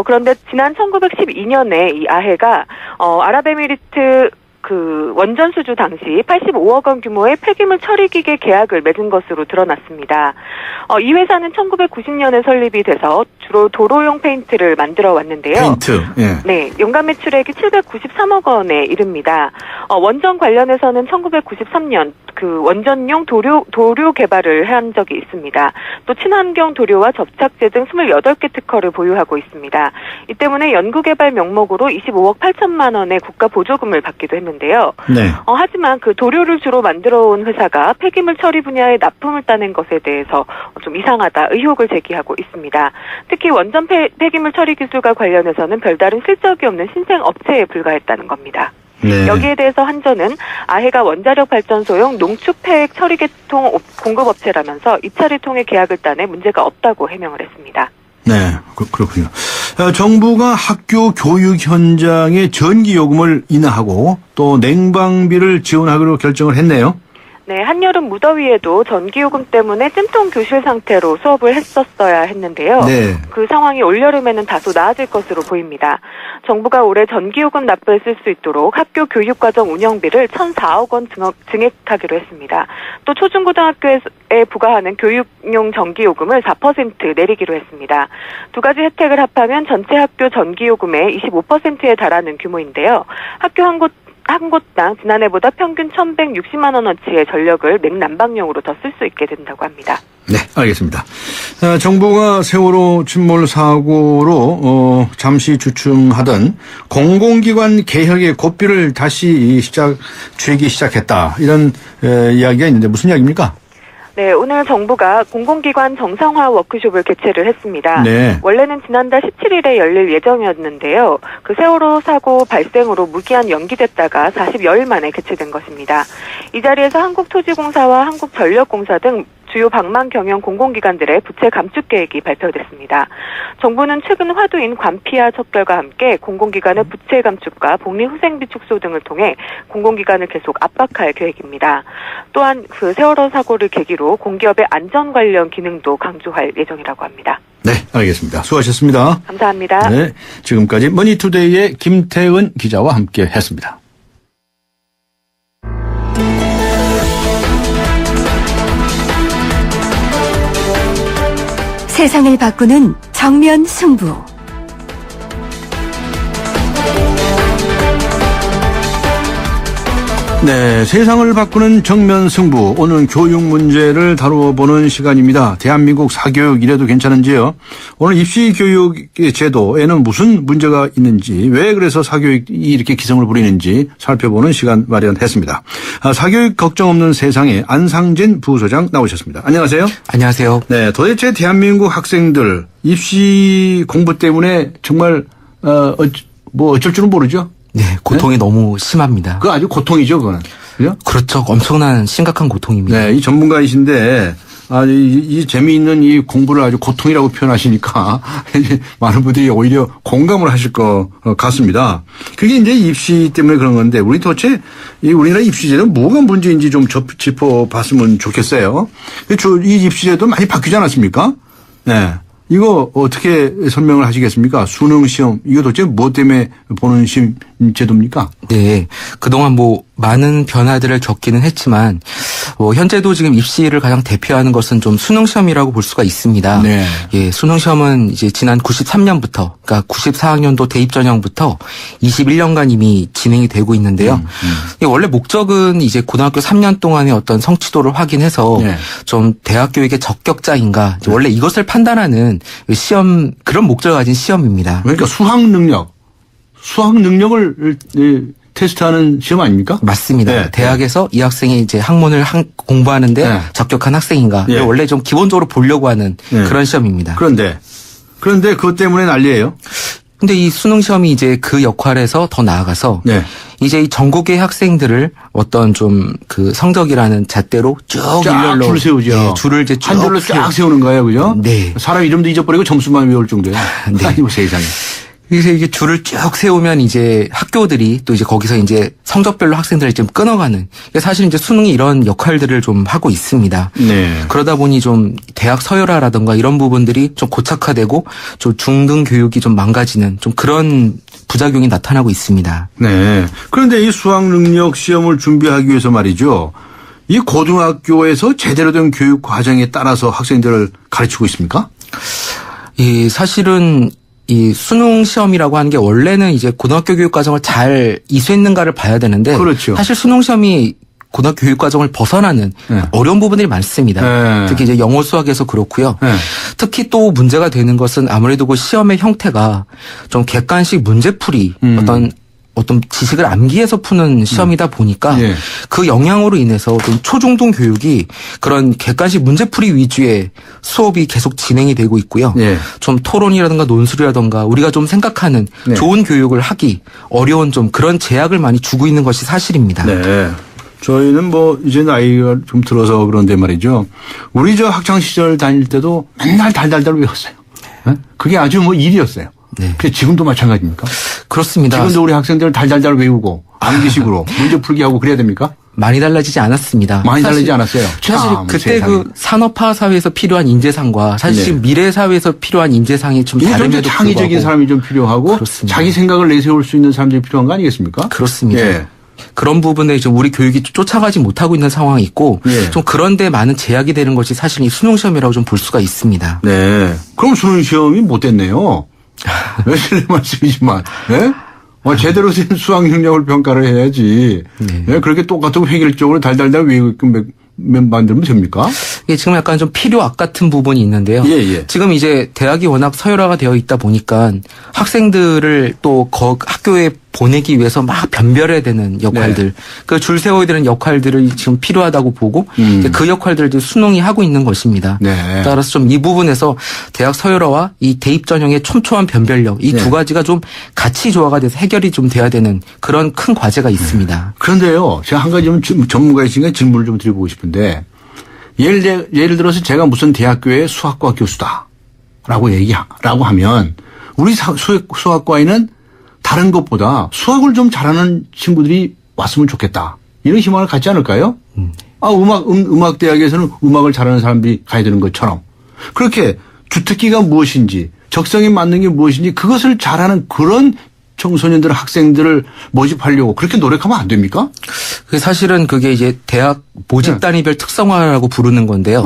그런데 지난 1912년에 이 아해가 아랍에미리트 그 원전 수주 당시 85억 원 규모의 폐기물 처리기계 계약을 맺은 것으로 드러났습니다. 이 회사는 1990년에 설립이 돼서 주로 도로용 페인트를 만들어 왔는데요. 페인트. 예. 네, 연간 매출액이 793억 원에 이릅니다. 원전 관련해서는 1993년 그 원전용 도료 개발을 한 적이 있습니다. 또 친환경 도료와 접착제 등 28개 특허를 보유하고 있습니다. 이 때문에 연구개발 명목으로 25억 8천만 원의 국가 보조금을 받기도 했는데요. 네. 하지만 그 도료를 주로 만들어 온 회사가 폐기물 처리 분야에 납품을 따낸 것에 대해서 좀 이상하다 의혹을 제기하고 있습니다. 특히 원전 폐기물 처리 기술과 관련해서는 별다른 실적이 없는 신생 업체에 불과했다는 겁니다. 네. 여기에 대해서 한전은 아해가 원자력 발전소용 농축폐액 처리계통 공급업체라면서 입찰을 통해 계약을 따내 문제가 없다고 해명을 했습니다. 네, 그렇군요. 정부가 학교 교육 현장에 전기요금을 인하하고 또 냉방비를 지원하기로 결정을 했네요. 네, 한여름 무더위에도 전기요금 때문에 찜통 교실 상태로 수업을 했었어야 했는데요. 네. 그 상황이 올여름에는 다소 나아질 것으로 보입니다. 정부가 올해 전기요금 납부에 쓸 수 있도록 학교 교육과정 운영비를 1,004억 원 증액하기로 했습니다. 또 초중고등학교에 부과하는 교육용 전기요금을 4% 내리기로 했습니다. 두 가지 혜택을 합하면 전체 학교 전기요금의 25%에 달하는 규모인데요. 학교 한 곳당 지난해보다 평균 1,160만 원어치의 전력을 냉난방용으로 더 쓸 수 있게 된다고 합니다. 네, 알겠습니다. 정부가 세월호 침몰 사고로 잠시 주춤하던 공공기관 개혁의 고삐를 다시 쥐기 시작했다. 이런 이야기가 있는데 무슨 이야기입니까? 네, 오늘 정부가 공공기관 정상화 워크숍을 개최를 했습니다. 네. 원래는 지난달 17일에 열릴 예정이었는데요. 그 세월호 사고 발생으로 무기한 연기됐다가 40여일 만에 개최된 것입니다. 이 자리에서 한국토지공사와 한국전력공사 등 주요 방만 경영 공공기관들의 부채 감축 계획이 발표됐습니다. 정부는 최근 화두인 관피아 척결과 함께 공공기관의 부채 감축과 복리후생비 축소 등을 통해 공공기관을 계속 압박할 계획입니다. 또한 그 세월호 사고를 계기로 공기업의 안전 관련 기능도 강조할 예정이라고 합니다. 네, 알겠습니다. 수고하셨습니다. 감사합니다. 네, 지금까지 머니투데이의 김태은 기자와 함께 했습니다. 세상을 바꾸는 정면 승부. 네, 세상을 바꾸는 정면 승부. 오늘은 교육 문제를 다뤄보는 시간입니다. 대한민국 사교육 이래도 괜찮은지요? 오늘 입시 교육 제도에는 무슨 문제가 있는지, 왜 그래서 사교육이 이렇게 기승을 부리는지 살펴보는 시간 마련했습니다. 사교육 걱정 없는 세상에 안상진 부소장 나오셨습니다. 안녕하세요. 안녕하세요. 네, 도대체 대한민국 학생들 입시 공부 때문에 정말 어쩔 줄은 모르죠? 네, 고통이 너무 심합니다. 그거 아주 고통이죠, 그거는. 그죠? 그렇죠. 엄청난 심각한 고통입니다. 네, 이 전문가이신데, 이 재미있는 이 공부를 아주 고통이라고 표현하시니까, 많은 분들이 오히려 공감을 하실 것 같습니다. 그게 이제 입시 때문에 그런 건데, 우리 도대체 이 우리나라 입시제도 뭐가 문제인지 좀 짚어봤으면 좋겠어요. 이 입시제도 많이 바뀌지 않았습니까? 네. 이거 어떻게 설명을 하시겠습니까? 수능 시험 이거 도대체 뭐 때문에 보는 시험 제도입니까? 네, 그동안 많은 변화들을 겪기는 했지만 현재도 지금 입시를 가장 대표하는 것은 좀 수능 시험이라고 볼 수가 있습니다. 네. 예, 수능 시험은 이제 지난 93년부터 그러니까 94학년도 대입 전형부터 21년간 이미 진행이 되고 있는데요. 원래 목적은 이제 고등학교 3년 동안의 어떤 성취도를 확인해서 네. 좀 대학 교육의 적격자인가 원래 이것을 판단하는 시험 그런 목적을 가진 시험입니다. 그러니까 수학 능력을 테스트하는 시험 아닙니까? 맞습니다. 네. 대학에서 이 학생이 이제 학문을 공부하는데 네. 적격한 학생인가 네. 원래 좀 기본적으로 보려고 하는 네. 그런 시험입니다. 그런데 그것 때문에 난리예요. 근데 이 수능 시험이 이제 그 역할에서 더 나아가서 네. 이제 이 전국의 학생들을 어떤 좀 그 성적이라는 잣대로 쭉 일렬로 줄 세우죠. 네, 줄을 이제 쭉 한 줄로 쫙 세우는 거예요, 그죠? 네. 사람 이름도 잊어버리고 점수만 외울 정도예요. 네. 아이고 세상에. 그래서 이게 줄을 쭉 세우면 이제 학교들이 또 이제 거기서 이제 성적별로 학생들을 좀 끊어가는. 사실 이제 수능이 이런 역할들을 좀 하고 있습니다. 네. 그러다 보니 좀 대학 서열화라든가 이런 부분들이 좀 고착화되고 좀 중등 교육이 좀 망가지는 좀 그런 부작용이 나타나고 있습니다. 네. 그런데 이 수학 능력 시험을 준비하기 위해서 말이죠. 이 고등학교에서 제대로 된 교육 과정에 따라서 학생들을 가르치고 있습니까? 사실은 이 수능 시험이라고 하는 게 원래는 이제 고등학교 교육 과정을 잘 이수했는가를 봐야 되는데 그렇죠. 사실 수능 시험이 고등학교 교육 과정을 벗어나는 네. 어려운 부분들이 많습니다. 네. 특히 이제 영어 수학에서 그렇고요. 네. 특히 또 문제가 되는 것은 아무래도 그 시험의 형태가 좀 객관식 문제풀이 어떤 지식을 암기해서 푸는 시험이다 보니까 예. 그 영향으로 인해서 좀 초중등 교육이 그런 객관식 문제풀이 위주의 수업이 계속 진행이 되고 있고요. 예. 좀 토론이라든가 논술이라든가 우리가 좀 생각하는 네. 좋은 교육을 하기 어려운 좀 그런 제약을 많이 주고 있는 것이 사실입니다. 네. 저희는 이제 나이가 좀 들어서 그런데 말이죠. 우리 학창 시절 다닐 때도 맨날 달달달 외웠어요. 네? 그게 아주 일이었어요. 네. 그게 지금도 마찬가지입니까? 그렇습니다. 지금도 우리 학생들 달달달 외우고 암기식으로 문제 풀기 하고 그래야 됩니까? 많이 달라지지 않았습니다. 많이 달라지지 않았어요. 사실 참, 그때 세상에. 그 산업화 사회에서 필요한 인재상과 사실 네. 지금 미래 사회에서 필요한 인재상이 좀 다름에도 창의적인 불구하고 사람이 좀 필요하고 그렇습니다. 자기 생각을 내세울 수 있는 사람들이 필요한 거 아니겠습니까? 그렇습니다. 예. 그런 부분에 좀 우리 교육이 쫓아가지 못하고 있는 상황이 있고 예. 좀 그런데 많은 제약이 되는 것이 사실 이 수능 시험이라고 좀 볼 수가 있습니다. 네. 그럼 수능 시험이 못 됐네요. 왜 실례 말씀이지만, 예? 제대로 된 수학 능력을 평가를 해야지. 네. 예? 그렇게 똑같은 획일적으로 달달달 외우게끔 만들면 됩니까? 이게 지금 약간 좀 필요악 같은 부분이 있는데요. 예, 예. 지금 이제 대학이 워낙 서열화가 되어 있다 보니까 학생들을 또 학교에 보내기 위해서 막 변별해야 되는 역할들, 네. 그 줄 세워야 되는 역할들이 지금 필요하다고 보고 이제 그 역할들을 이제 수능이 하고 있는 것입니다. 네. 따라서 좀 이 부분에서 대학 서열화와 이 대입 전형의 촘촘한 변별력 이 두 네. 가지가 좀 같이 조화가 돼서 해결이 좀 돼야 되는 그런 큰 과제가 있습니다. 그런데요, 제가 한 가지 좀 전문가이시니까 질문을 좀 드려보고 싶은데, 예를 들어서 제가 무슨 대학교의 수학과 교수다라고 라고 하면, 우리 수학과에는 다른 것보다 수학을 좀 잘하는 친구들이 왔으면 좋겠다. 이런 희망을 갖지 않을까요? 음악 대학에서는 음악을 잘하는 사람들이 가야 되는 것처럼. 그렇게 주특기가 무엇인지, 적성에 맞는 게 무엇인지 그것을 잘하는 그런 청소년들, 학생들을 모집하려고 그렇게 노력하면 안 됩니까? 사실은 그게 이제 대학 모집 단위별 특성화라고 부르는 건데요.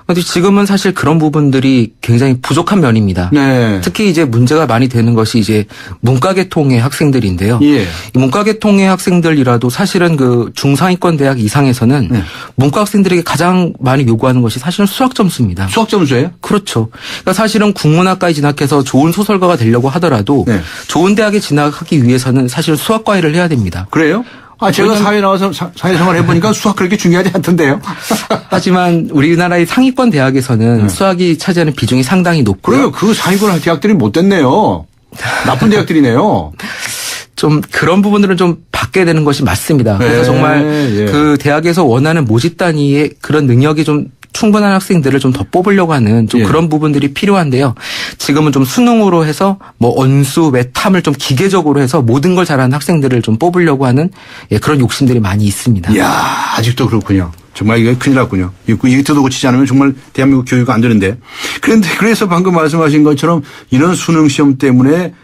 그런데 지금은 사실 그런 부분들이 굉장히 부족한 면입니다. 네. 특히 이제 문제가 많이 되는 것이 이제 문과계통의 학생들인데요. 이 문과계통의 학생들이라도 사실은 그 중상위권 대학 이상에서는 문과 학생들에게 가장 많이 요구하는 것이 사실은 수학 점수입니다. 수학 점수예요? 그렇죠. 그러니까 사실은 국문학과에 진학해서 좋은 소설가가 되려고 하더라도 좋은 대학에 진학하기 위해서는 사실 수학과외를 해야 됩니다. 그래요? 제가 사회 나와서 사회생활 해보니까 수학 그렇게 중요하지 않던데요. 하지만 우리나라의 상위권 대학에서는 수학이 차지하는 비중이 상당히 높고요. 그래요. 그 상위권 대학들이 못 됐네요. 나쁜 대학들이네요. 좀 그런 부분들은 좀 바뀌어야 되는 것이 맞습니다. 그래서 정말 그 대학에서 원하는 모집 단위의 그런 능력이 좀 충분한 학생들을 좀 더 뽑으려고 하는 좀 그런 부분들이 필요한데요. 지금은 좀 수능으로 해서 뭐 언수, 외탐을 좀 기계적으로 해서 모든 걸 잘하는 학생들을 좀 뽑으려고 하는 그런 욕심들이 많이 있습니다. 이야, 아직도 그렇군요. 정말 이게 큰일 났군요. 이게 더 고치지 않으면 정말 대한민국 교육이 안 되는데. 그런데 그래서 방금 말씀하신 것처럼 이런 수능 시험 때문에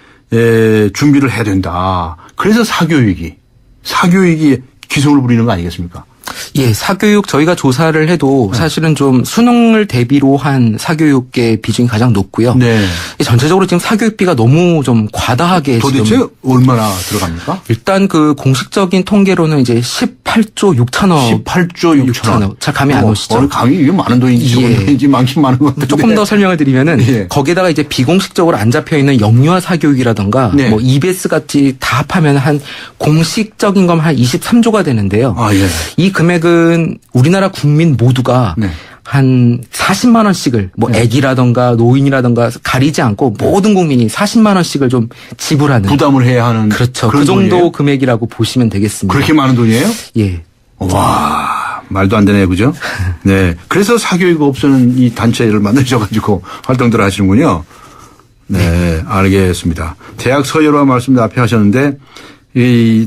준비를 해야 된다. 그래서 사교육이 기승을 부리는 거 아니겠습니까? 예, 사교육 저희가 조사를 해도 사실은 좀 수능을 대비로 한 사교육의 비중이 가장 높고요. 전체적으로 지금 사교육비가 너무 좀 과다하게 도대체 지금 얼마나 들어갑니까? 일단 그 공식적인 통계로는 이제 18조 6천억. 18조 6천억. 잘 감이 안 오시죠? 감이 이게 많은 돈인지 적은 돈인지 많긴 많은 것 같은데. 조금 더 설명을 드리면은 거기에다가 이제 비공식적으로 안 잡혀 있는 영유아 사교육이라든가 뭐 EBS 같이 다 합하면 한 공식적인 건 한 23조가 되는데요. 이 금액은 우리나라 국민 모두가 한 40만 원씩을 뭐 애기라든가 노인이라든가 가리지 않고 모든 국민이 40만 원씩을 좀 지불하는 부담을 해야 하는 그렇죠. 그 정도 돈이에요? 금액이라고 보시면 되겠습니다. 그렇게 많은 돈이에요? 예. 와, 말도 안 되네요, 그죠? 네. 그래서 사교육 없애는 이 단체를 만드셔가지고 활동들 하시는군요. 네, 알겠습니다. 대학 서열화 말씀도 앞에 하셨는데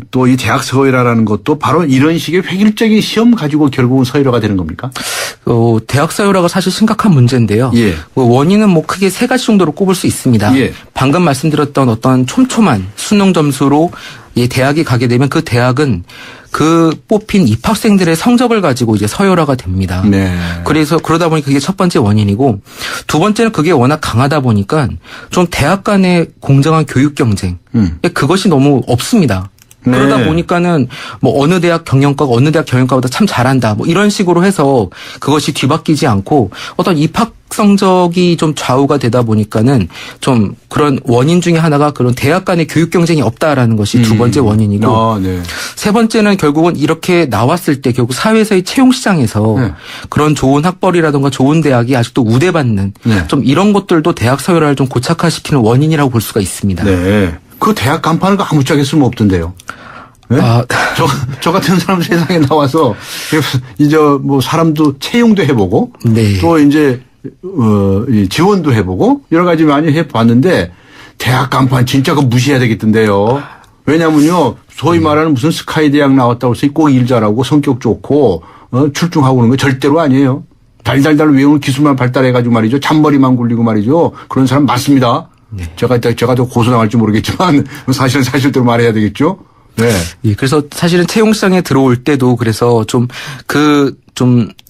또 이 대학 서열화라는 것도 바로 이런 식의 획일적인 시험 가지고 결국은 서열화가 되는 겁니까? 대학 서열화가 사실 심각한 문제인데요. 원인은 뭐 크게 세 가지 정도로 꼽을 수 있습니다. 방금 말씀드렸던 어떤 촘촘한 수능 점수로 대학에 가게 되면 그 대학은 그 뽑힌 입학생들의 성적을 가지고 이제 서열화가 됩니다. 그래서 그러다 보니 그게 첫 번째 원인이고 두 번째는 그게 워낙 강하다 보니까 좀 대학 간의 공정한 교육 경쟁 그것이 너무 없습니다. 그러다 보니까는 뭐 어느 대학 경영과가 어느 대학 경영과보다 참 잘한다 뭐 이런 식으로 해서 그것이 뒤바뀌지 않고 어떤 입학 성적이 좀 좌우가 되다 보니까는 좀 그런 원인 중에 하나가 그런 대학 간의 교육 경쟁이 없다라는 것이 두 번째 원인이고 세 번째는 결국은 이렇게 나왔을 때 결국 사회에서의 채용 시장에서 그런 좋은 학벌이라든가 좋은 대학이 아직도 우대받는 좀 이런 것들도 대학 서열화를 좀 고착화시키는 원인이라고 볼 수가 있습니다. 그 대학 간판을 아무짝에 쓰면 없던데요. 저 같은 사람 세상에 나와서 이제 뭐 사람도 채용도 해보고 또 이제 지원도 해보고 여러 가지 많이 해봤는데 대학 간판 진짜 그거 무시해야 되겠던데요. 왜냐면요 소위 말하는 무슨 스카이 대학 나왔다고 해서 꼭 일 잘하고 성격 좋고 출중하고 그런 거 절대로 아니에요. 달달달 외우는 기술만 발달해가지고 말이죠. 잔머리만 굴리고 말이죠. 그런 사람 맞습니다. 제가 더 고소 나갈지 모르겠지만 사실은 사실대로 말해야 되겠죠. 그래서 사실은 채용 시장에 들어올 때도 그래서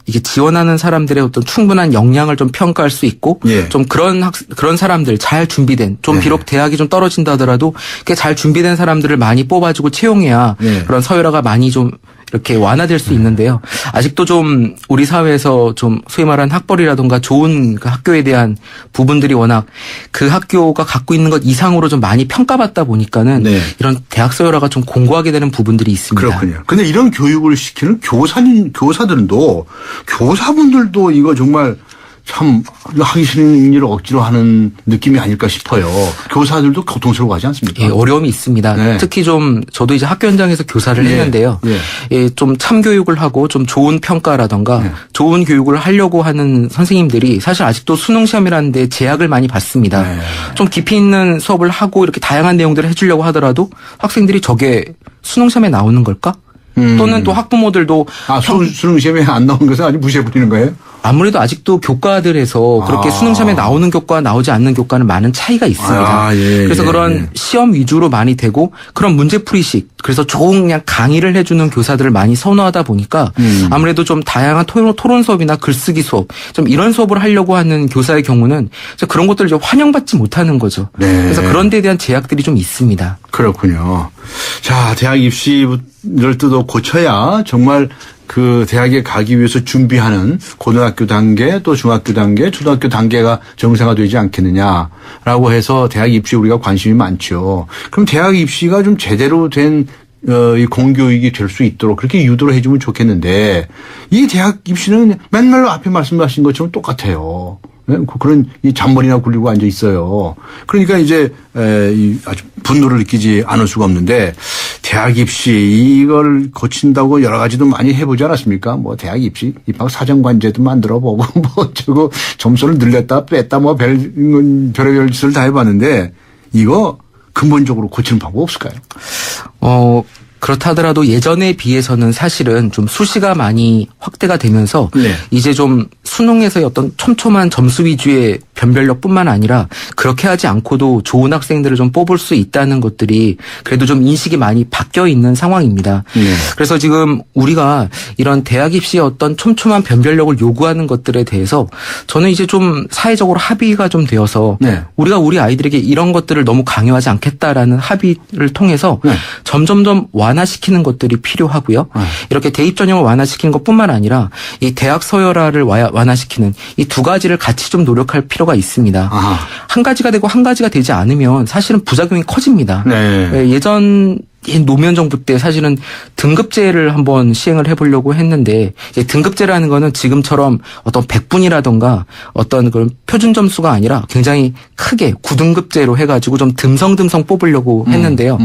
이게 지원하는 사람들의 어떤 충분한 역량을 좀 평가할 수 있고 좀 그런 사람들 잘 준비된 좀 비록 대학이 좀 떨어진다 하더라도 잘 준비된 사람들을 많이 뽑아주고 채용해야 그런 서열화가 많이 좀 이렇게 완화될 수 있는데요. 아직도 좀 우리 사회에서 좀 소위 말하는 학벌이라든가 좋은 그 학교에 대한 부분들이 워낙 그 학교가 갖고 있는 것 이상으로 좀 많이 평가받다 보니까는 이런 대학 서열화가 좀 공고하게 되는 부분들이 있습니다. 그렇군요. 근데 이런 교육을 시키는 교사분들도 이거 정말 참 하기 싫은 일을 억지로 하는 느낌이 아닐까 싶어요. 교사들도 고통스러워하지 않습니까? 어려움이 있습니다. 특히 좀 저도 이제 학교 현장에서 교사를 했는데요. 좀 참교육을 하고 좀 좋은 평가라던가 좋은 교육을 하려고 하는 선생님들이 사실 아직도 수능 시험이라는 데 제약을 많이 받습니다. 좀 깊이 있는 수업을 하고 이렇게 다양한 내용들을 해주려고 하더라도 학생들이 저게 수능 시험에 나오는 걸까? 또는 또 학부모들도 수능 시험에 안 나온 것은 아주 무시해 버리는 거예요? 아무래도 아직도 교과들에서 그렇게 수능 시험에 나오는 교과 나오지 않는 교과는 많은 차이가 있습니다. 그래서 그런 시험 위주로 많이 되고 그런 문제풀이식 그래서 좋은 그냥 강의를 해주는 교사들을 많이 선호하다 보니까 아무래도 좀 다양한 토론 수업이나 글쓰기 수업 좀 이런 수업을 하려고 하는 교사의 경우는 그런 것들을 좀 환영받지 못하는 거죠. 그래서 그런 데에 대한 제약들이 좀 있습니다. 그렇군요. 자, 대학 입시를 또 고쳐야 정말 그 대학에 가기 위해서 준비하는 고등학교 단계 또 중학교 단계 초등학교 단계가 정상화되지 않겠느냐라고 해서 대학 입시에 우리가 관심이 많죠. 그럼 대학 입시가 좀 제대로 된 이 공교육이 될 수 있도록 그렇게 유도를 해주면 좋겠는데 이 대학 입시는 맨날 앞에 말씀하신 것처럼 똑같아요. 그런 이 잔머리나 굴리고 앉아 있어요. 그러니까 이제 아주 분노를 느끼지 않을 수가 없는데 대학 입시 이걸 고친다고 여러 가지도 많이 해보지 않았습니까? 뭐 대학 입시 입학 사정관제도 만들어보고 뭐 저거 점수를 늘렸다 뺐다 뭐 별의별 짓을 다 해봤는데 이거 근본적으로 고치는 방법 없을까요? 그렇다 하더라도 예전에 비해서는 사실은 좀 수시가 많이 확대가 되면서 이제 좀 수능에서의 어떤 촘촘한 점수 위주의 변별력뿐만 아니라 그렇게 하지 않고도 좋은 학생들을 좀 뽑을 수 있다는 것들이 그래도 좀 인식이 많이 바뀌어 있는 상황입니다. 그래서 지금 우리가 이런 대학 입시의 어떤 촘촘한 변별력을 요구하는 것들에 대해서 저는 이제 좀 사회적으로 합의가 좀 되어서 우리가 우리 아이들에게 이런 것들을 너무 강요하지 않겠다라는 합의를 통해서 점점점 완화시키는 것들이 필요하고요. 이렇게 대입 전형을 완화시키는 것뿐만 아니라 이 대학 서열화를 완화시키는 이 두 가지를 같이 좀 노력할 필요가 있습니다. 한 가지가 되고 한 가지가 되지 않으면 사실은 부작용이 커집니다. 예전 노무현 정부 때 사실은 등급제를 한번 시행을 해보려고 했는데 이제 등급제라는 거는 지금처럼 어떤 백분이라던가 어떤 그런 표준 점수가 아니라 굉장히 크게 9등급제로 해가지고 좀 듬성듬성 뽑으려고 했는데요.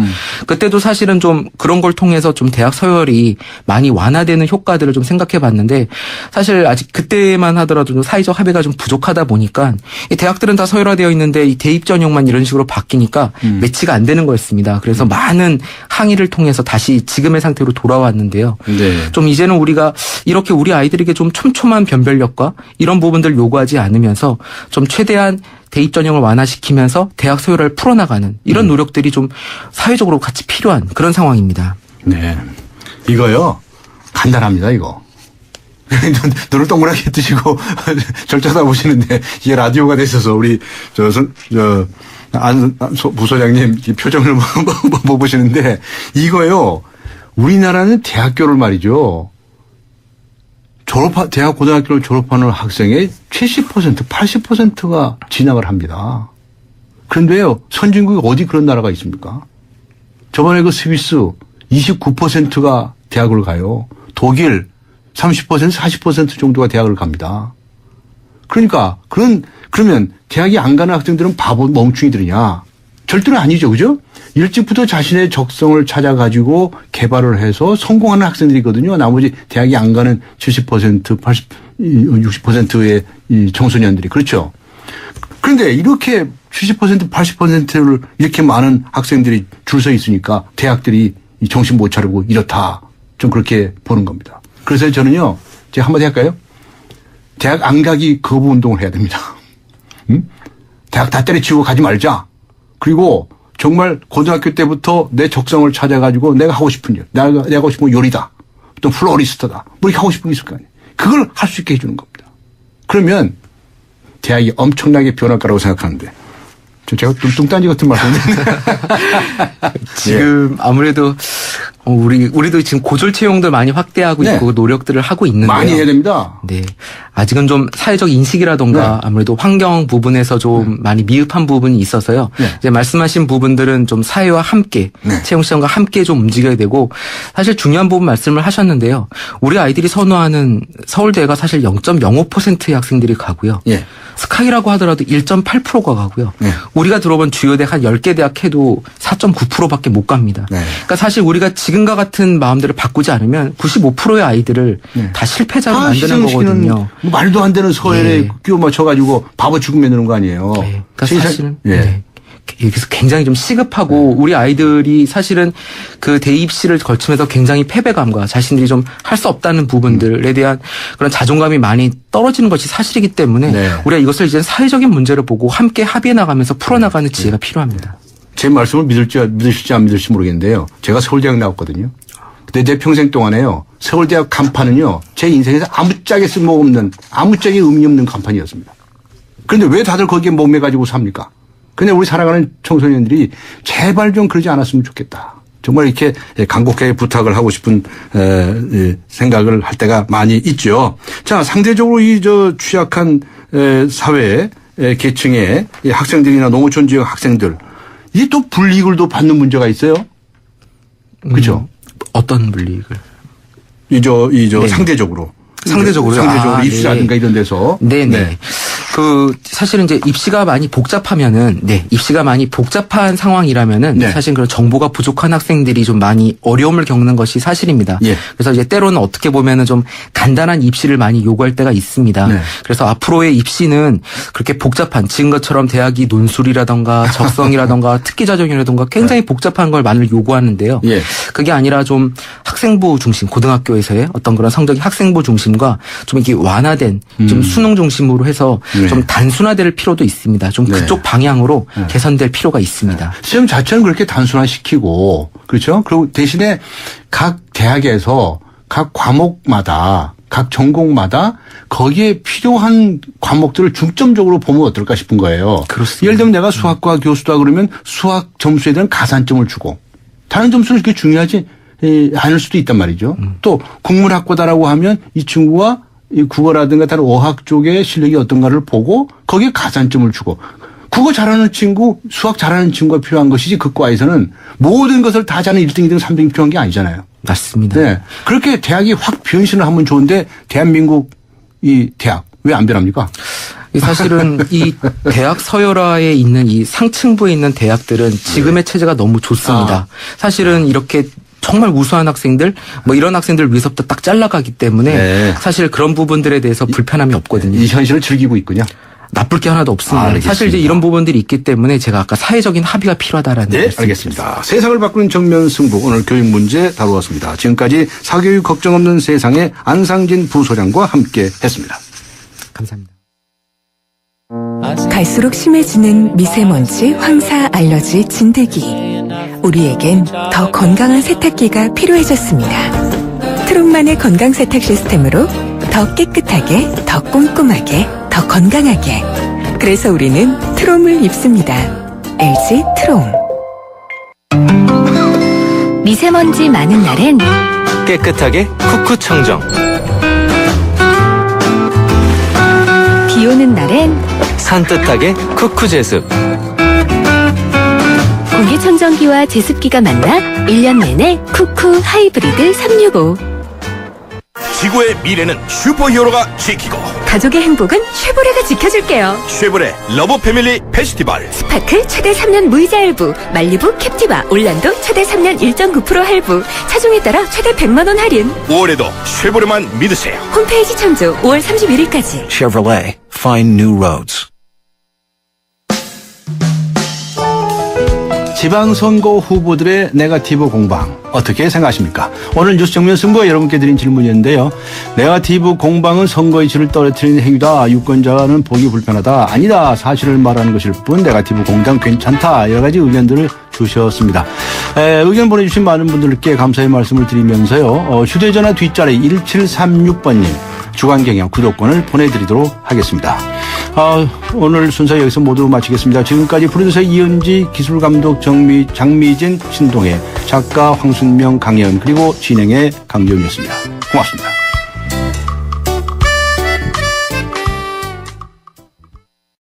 그때도 사실은 좀 그런 걸 통해서 좀 대학 서열이 많이 완화되는 효과들을 좀 생각해 봤는데 사실 아직 그때만 하더라도 좀 사회적 합의가 좀 부족하다 보니까 이 대학들은 다 서열화되어 있는데 이 대입 전형만 이런 식으로 바뀌니까 매치가 안 되는 거였습니다. 그래서 많은 항의를 통해서 다시 지금의 상태로 돌아왔는데요. 좀 이제는 우리가 이렇게 우리 아이들에게 좀 촘촘한 변별력과 이런 부분들을 요구하지 않으면서 좀 최대한 대입 전형을 완화시키면서 대학 서열화를 풀어나가는 이런 노력들이 좀 사회적으로 같이 필요한 그런 상황입니다. 네. 이거요. 간단합니다, 이거. 눈을 동그랗게 뜨시고 절 쳐다보시는데 이게 라디오가 됐어서 우리 안 부소장님 표정을 보시는데 이거요. 우리나라는 대학교를 말이죠. 대학 고등학교를 졸업하는 학생의 70%, 80%가 진학을 합니다. 그런데요. 선진국이 어디 그런 나라가 있습니까? 저번에 그 스위스 29%가 대학을 가요. 독일 30%, 40% 정도가 대학을 갑니다. 그러니까 그러면 대학이 안 가는 학생들은 바보 멍충이들이냐? 절대로 아니죠. 그죠? 일찍부터 자신의 적성을 찾아가지고 개발을 해서 성공하는 학생들이거든요. 나머지 대학이 안 가는 70%, 80, 60%의 이 청소년들이. 그렇죠? 그런데 이렇게 70%, 80%를 이렇게 많은 학생들이 줄 서 있으니까 대학들이 정신 못 차리고 이렇다. 좀 그렇게 보는 겁니다. 그래서 저는요. 제가 한마디 할까요? 대학 안 가기 거부 운동을 해야 됩니다. 대학 다 때려치우고 가지 말자. 그리고 정말 고등학교 때부터 내 적성을 찾아가지고 내가 하고 싶은 일, 내가 하고 싶은 건 요리다. 또 플로리스트다. 뭐 이렇게 하고 싶은 게 있을 거 아니에요. 그걸 할 수 있게 해주는 겁니다. 그러면 대학이 엄청나게 변할 거라고 생각하는데 제가 뚱딴지 같은 말씀인데 지금 아무래도 우리도 지금 고졸 채용들 많이 확대하고 있고 노력들을 하고 있는데요. 많이 해야 됩니다. 네. 아직은 좀 사회적 인식이라던가 아무래도 환경 부분에서 좀 많이 미흡한 부분이 있어서요. 이제 말씀하신 부분들은 좀 사회와 함께 채용 시장과 함께 좀 움직여야 되고 사실 중요한 부분 말씀을 하셨는데요. 우리 아이들이 선호하는 서울대가 사실 0.05%의 학생들이 가고요. 스카이라고 하더라도 1.8%가 가고요. 우리가 들어본 주요 대학 한 10개 대학 해도 4.9%밖에 못 갑니다. 그러니까 사실 우리가 지금과 같은 마음들을 바꾸지 않으면 95%의 아이들을 다 실패자로 만드는 거거든요. 뭐 말도 안 되는 서열에 끼워 맞춰가지고 바보 죽음 만드는 거 아니에요. 그러니까 사실은 여기서 굉장히 좀 시급하고 우리 아이들이 사실은 그 대입시를 거치면서 굉장히 패배감과 자신들이 좀 할 수 없다는 부분들에 대한 그런 자존감이 많이 떨어지는 것이 사실이기 때문에 우리가 이것을 이제 사회적인 문제로 보고 함께 합의해 나가면서 풀어나가는 지혜가 필요합니다. 제 말씀을 믿으실지 안 믿으실지 모르겠는데요. 제가 서울대학 나왔거든요. 근데 내 평생 동안에요. 서울대학 간판은요. 제 인생에서 아무짝에 쓸모없는 아무짝에 의미 없는 간판이었습니다. 그런데 왜 다들 거기에 몸매 가지고 삽니까? 근데 우리 살아가는 청소년들이 제발 좀 그러지 않았으면 좋겠다. 정말 이렇게 간곡하게 부탁을 하고 싶은 생각을 할 때가 많이 있죠. 자, 상대적으로 이 취약한 사회 계층의 학생들이나 농어촌 지역 학생들 이게 또 불이익을 또 받는 문제가 있어요. 그렇죠? 어떤 불이익을? 상대적으로. 상대적으로요? 상대적으로 입시라든가 이런 데서. 네네. 사실은 이제 입시가 많이 복잡하면은, 입시가 많이 복잡한 상황이라면은, 사실 그런 정보가 부족한 학생들이 좀 많이 어려움을 겪는 것이 사실입니다. 그래서 이제 때로는 어떻게 보면은 좀 간단한 입시를 많이 요구할 때가 있습니다. 그래서 앞으로의 입시는 그렇게 복잡한, 지금 것처럼 대학이 논술이라던가 적성이라던가 특기자정이라던가 굉장히 복잡한 걸 많이 요구하는데요. 그게 아니라 좀 학생부 중심, 고등학교에서의 어떤 그런 성적이 학생부 중심과 좀 이렇게 완화된, 좀 수능 중심으로 해서 좀 단순화될 필요도 있습니다. 좀 그쪽 방향으로 개선될 필요가 있습니다. 시험 자체는 그렇게 단순화시키고, 그렇죠? 그리고 대신에 각 대학에서 각 과목마다 각 전공마다 거기에 필요한 과목들을 중점적으로 보면 어떨까 싶은 거예요. 그렇습니다. 예를 들면 내가 수학과 교수다 그러면 수학 점수에 대한 가산점을 주고 다른 점수는 그렇게 중요하지 않을 수도 있단 말이죠. 또 국문학과다라고 하면 이 친구가 이 국어라든가 다른 어학 쪽의 실력이 어떤가를 보고 거기에 가산점을 주고 국어 잘하는 친구, 수학 잘하는 친구가 필요한 것이지 그 과에서는 모든 것을 다 잘하는 1등, 2등, 3등이 필요한 게 아니잖아요. 맞습니다. 네. 그렇게 대학이 확 변신을 하면 좋은데 대한민국 이 대학 왜 안 변합니까? 사실은 이 대학 서열화에 있는 이 상층부에 있는 대학들은 지금의 체제가 너무 좋습니다. 사실은 이렇게 정말 우수한 학생들, 이런 학생들을 위해서부터 딱 잘라가기 때문에 사실 그런 부분들에 대해서 불편함이 없거든요. 이 현실을 즐기고 있군요. 나쁠 게 하나도 없습니다. 사실 이제 이런 부분들이 있기 때문에 제가 아까 사회적인 합의가 필요하다라는 말씀. 알겠습니다. 세상을 바꾸는 정면 승부 오늘 교육 문제 다루었습니다. 지금까지 사교육 걱정 없는 세상의 안상진 부소장과 함께했습니다. 감사합니다. 갈수록 심해지는 미세먼지, 황사, 알러지, 진드기. 우리에겐 더 건강한 세탁기가 필요해졌습니다. 트롯만의 건강 세탁 시스템으로 더 깨끗하게, 더 꼼꼼하게, 더 건강하게. 그래서 우리는 트롬을 입습니다. LG 트롬. 미세먼지 많은 날엔 깨끗하게 쿠쿠 청정. 비 오는 날엔 산뜻하게 쿠쿠 제습. 공기청정기와 제습기가 만나 1년 내내 쿠쿠 하이브리드 365. 지구의 미래는 슈퍼히어로가 지키고 가족의 행복은 쉐보레가 지켜줄게요. 쉐보레 러브 패밀리 페스티벌. 스파크 최대 3년 무이자 할부, 말리부 캡티바 올란도 최대 3년 1.9% 할부, 차종에 따라 최대 100만 원 할인. 5월에도 쉐보레만 믿으세요. 홈페이지 참조 5월 31일까지. Chevrolet. Find new roads. 지방선거 후보들의 네거티브 공방 어떻게 생각하십니까? 오늘 뉴스 정면 승부가 여러분께 드린 질문이었는데요. 네거티브 공방은 선거 이슈를 떨어뜨리는 행위다. 유권자는 보기 불편하다. 아니다. 사실을 말하는 것일 뿐 네거티브 공방 괜찮다. 여러 가지 의견들을 주셨습니다. 의견 보내주신 많은 분들께 감사의 말씀을 드리면서요. 휴대전화 뒷자리 1736번님 주간경영 구독권을 보내드리도록 하겠습니다. 오늘 순서 여기서 모두 마치겠습니다. 지금까지 프로듀서 이은지, 기술감독 장미진, 신동해, 작가 황순명, 강혜은, 그리고 진행의 강재훈이었습니다. 고맙습니다.